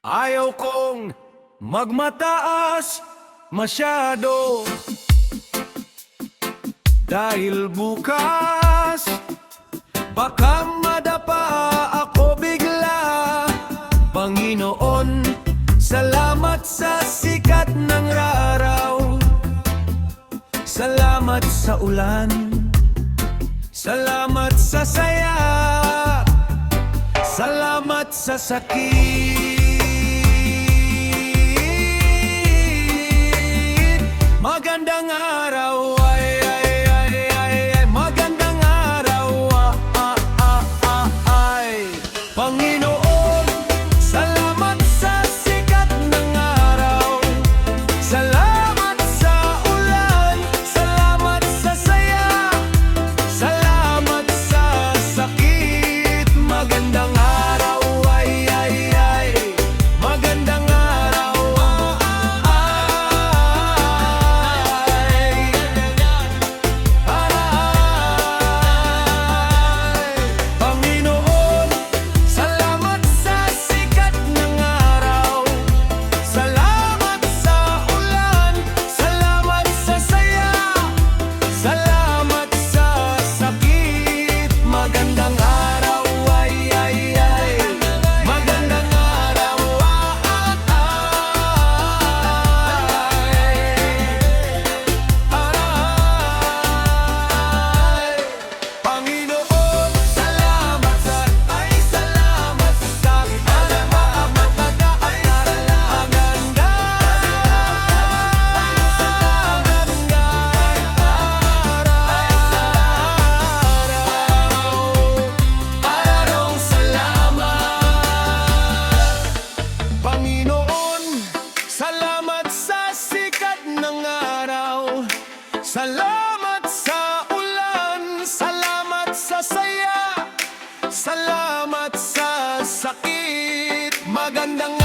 Ayaw kong magmataas masyado, dahil bukas baka madapa ako bigla. Panginoon, salamat sa sikat ng araw, salamat sa ulan, salamat sa saya, salamat sa sakit. Magandang araw, magandang araw, Panginoon, salamat sa sikat ng araw, salamat sa ulan, salamat sa saya, salamat sa sakit. Magandang araw, magandang araw, Panginoon, salamat sa sikat ng araw, salamat sa ulan, salamat sa saya, salamat sa sakit. Magandang araw, magandang araw, Panginoon, salamat sa salamat sa Araw, salamat. Panginoon, salamat sa sikat ng araw, salamat sa ulan, salamat sa saya, salamat sa sakit. Magandang